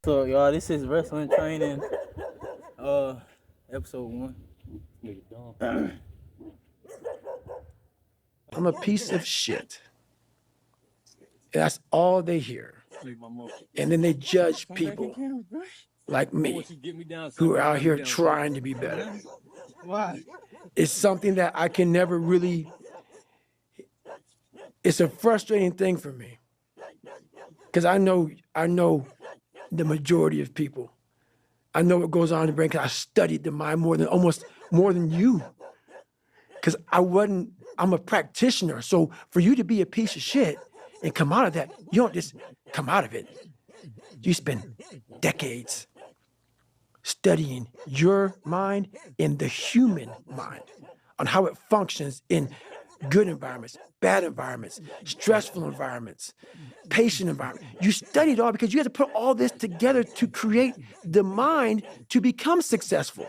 So y'all, this is wrestling training, episode 1. I'm a piece of shit. That's all they hear. And then they judge people like me who are out here trying to be better. It's something that I can never really, it's a frustrating thing for me. Because I know the majority of people. I know what goes on in the brain because I studied the mind more than you. Because I'm a practitioner. So for you to be a piece of shit and come out of that, you don't just come out of it. You spend decades studying your mind and the human mind on how it functions in good environments, bad environments, stressful environments, patient environments. You study it all because you have to put all this together to create the mind to become successful.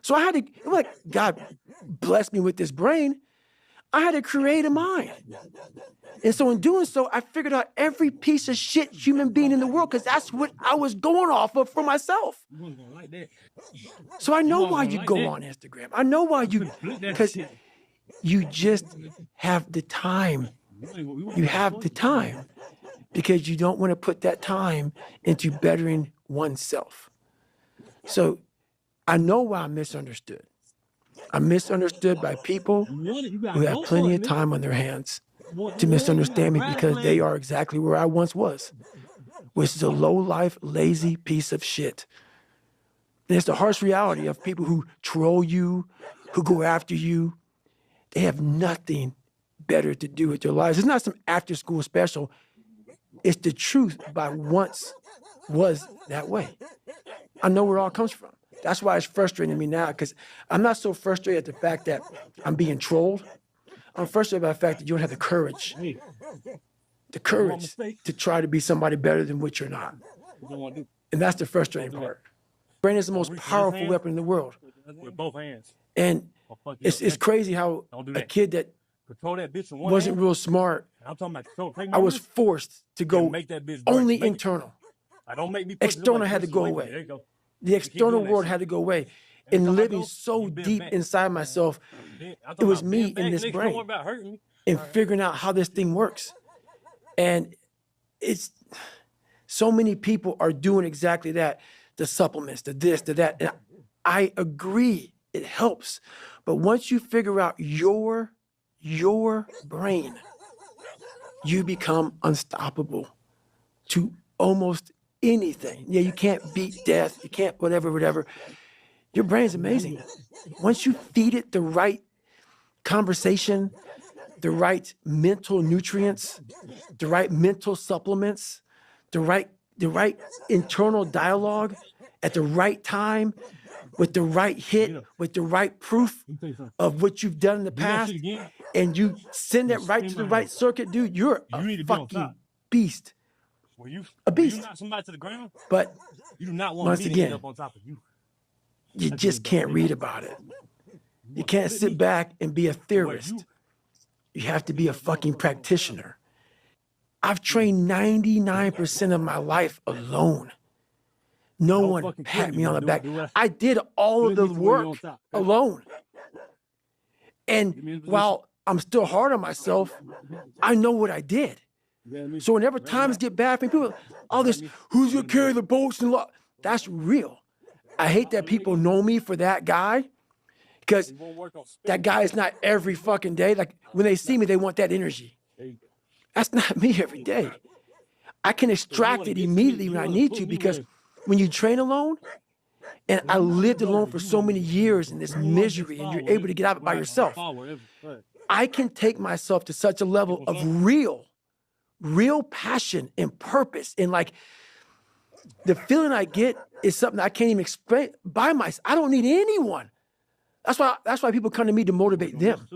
So I had to, like, God blessed me with this brain. I had to create a mind. And so in doing so, I figured out every piece of shit human being in the world because that's what I was going off of for myself. So I know why you go on Instagram. I know why because you just have the time. You have the time because you don't want to put that time into bettering oneself. So I know why I'm misunderstood. I'm misunderstood by people who have plenty of time on their hands to misunderstand me because they are exactly where I once was, which is a low-life, lazy piece of shit. And it's the harsh reality of people who troll you, who go after you. They have nothing better to do with their lives. It's not some after-school special. It's the truth by once was that way. I know where it all comes from. That's why it's frustrating me now, because I'm not so frustrated at the fact that I'm being trolled. I'm frustrated by the fact that you don't have the courage to try to be somebody better than what you're not. And that's the frustrating part. Brain is the most powerful weapon in the world. With both hands. And it's crazy how a kid that wasn't real smart, I was forced to go only internal. External had to go away. The external world had to go away. And living so deep inside myself, it was me in this brain and figuring out how this thing works. And it's so many people are doing exactly that. The supplements, the this, the that. And I agree, it helps. But once you figure out your brain, you become unstoppable to almost anything. Yeah, you can't beat death. You can't whatever. Your brain's amazing. Once you feed it the right conversation, the right mental nutrients, the right mental supplements, the right internal dialogue at the right time, with the right hit, with the right proof of what you've done in the past, and you send that right to the right circuit, dude, you're a fucking beast. A beast. But you do not want once me to again, end up on top of you. You just can't read about it. You can't sit back and be a theorist. You have to be a fucking practitioner. I've trained 99% of my life alone. No one pat me on the back. I did all of the work alone. And while I'm still hard on myself, I know what I did. So whenever times get bad for people, all this, who's gonna carry the boats and law? That's real. I hate that people know me for that guy, because that guy is not every fucking day. Like when they see me, they want that energy. That's not me every day. I can extract it immediately when I need to, because when you train alone, and I lived alone for so many years in this misery, and you're able to get out of it by yourself, I can take myself to such a level of real passion and purpose. And like, the feeling I get is something I can't even explain by myself. I don't need anyone. That's why people come to me to motivate them.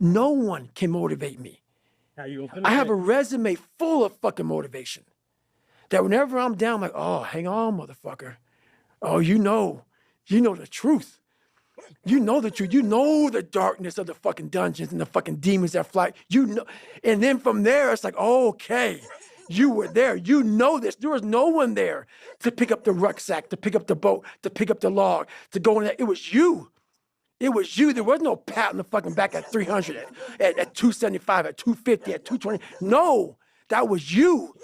No one can motivate me. I have a resume full of fucking motivation that whenever I'm down, I'm like, oh, hang on, motherfucker. Oh, you know the truth. You know the truth. You know the darkness of the fucking dungeons and the fucking demons that fly. You know, and then from there, it's like, oh, okay, You were there. You know this. There was no one there to pick up the rucksack, to pick up the boat, to pick up the log, to go in there. It was you. It was you. There was no pat on the fucking back at 300, at 275, at 250, at 220. No, that was you.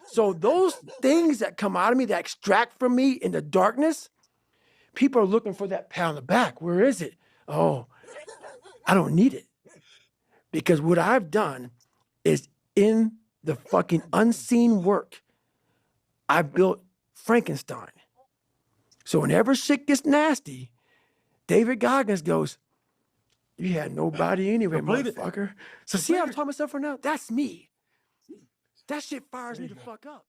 So those things that come out of me, that extract from me in the darkness, people are looking for that pat on the back. Where is it? Oh, I don't need it. Because what I've done is in the fucking unseen work, I built Frankenstein. So whenever shit gets nasty, David Goggins goes, you had nobody anyway, motherfucker. So see how I'm talking myself right now? That's me. That shit fires me the fuck up.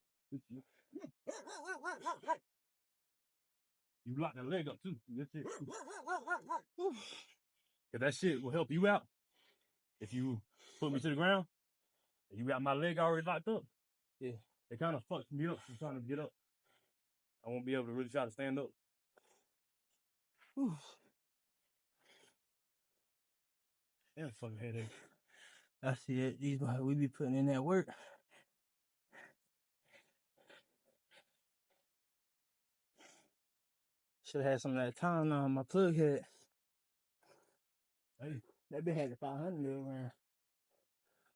You lock that leg up too. That's it. Cause that shit will help you out. If you put me to the ground, and you got my leg already locked up. Yeah. It kind of fucks me up from trying to get up. I won't be able to really try to stand up. Damn fucking headache. I see it. These we be putting in that work. Should have had some of that time on my plug head. Hey, that bitch had the 500 mil around.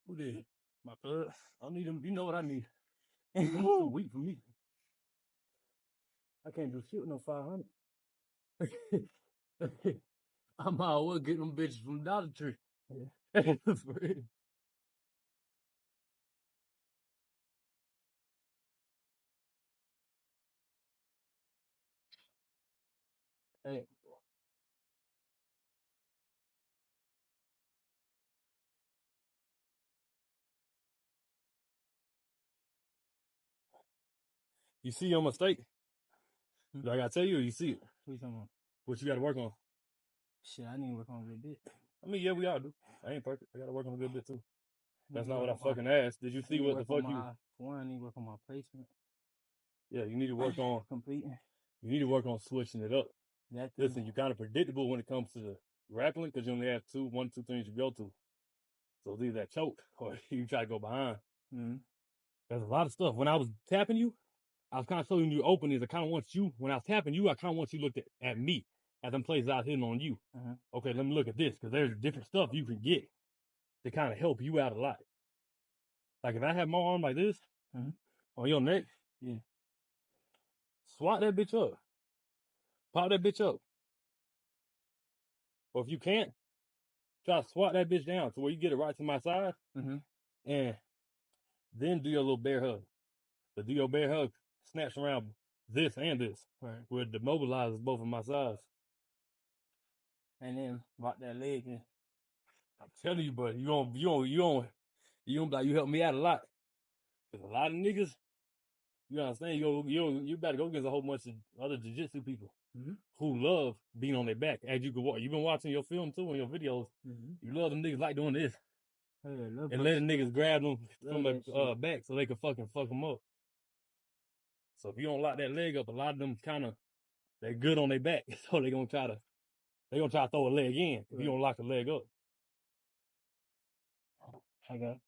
Who did? My plug. I don't need them. You know what I need. Some wheat for me. I can't do shit with no 500. I might as well get them bitches from Dollar Tree. Yeah. For real. Hey. You see your mistake? Do I gotta tell you or you see it? What you talking about? What you gotta work on? Shit, I need to work on a little bit. I mean, yeah, we all do. I ain't perfect. I gotta work on a good bit too. That's not what I fucking asked. Did you see what the fuck you? For one, I need to work on my placement. Yeah, you need to work on completing. You need to work on switching it up. Listen, you're kind of predictable when it comes to the grappling because you only have one, two things you go to. So it's either that choke or you try to go behind. Mm-hmm. There's a lot of stuff. When I was tapping you, I was kind of showing you openings. I kind of want you, when I was tapping you, I kind of want you to look at me at them places I was hitting on you. Okay, let me look at this because there's different stuff you can get to kind of help you out a lot. Like if I have my arm like this on your neck, yeah, swat that bitch up. Pop that bitch up. Or if you can't, try to swat that bitch down to where you get it right to my side. And then do your little bear hug. So do your bear hug, snatch around this and this. Right. Where it demobilizes both of my sides. And then lock that leg in. I'm telling you, but you help me out a lot. Cause a lot of niggas, you understand, you better go against a whole bunch of other jiu-jitsu people who love being on their back. As you can watch, you've been watching your film too and your videos. You love them niggas like doing this. And letting niggas grab them from their back so they can fuck them up. So if you don't lock that leg up, a lot of them they're good on their back. So they're gonna try to throw a leg in if you don't lock the leg up. I got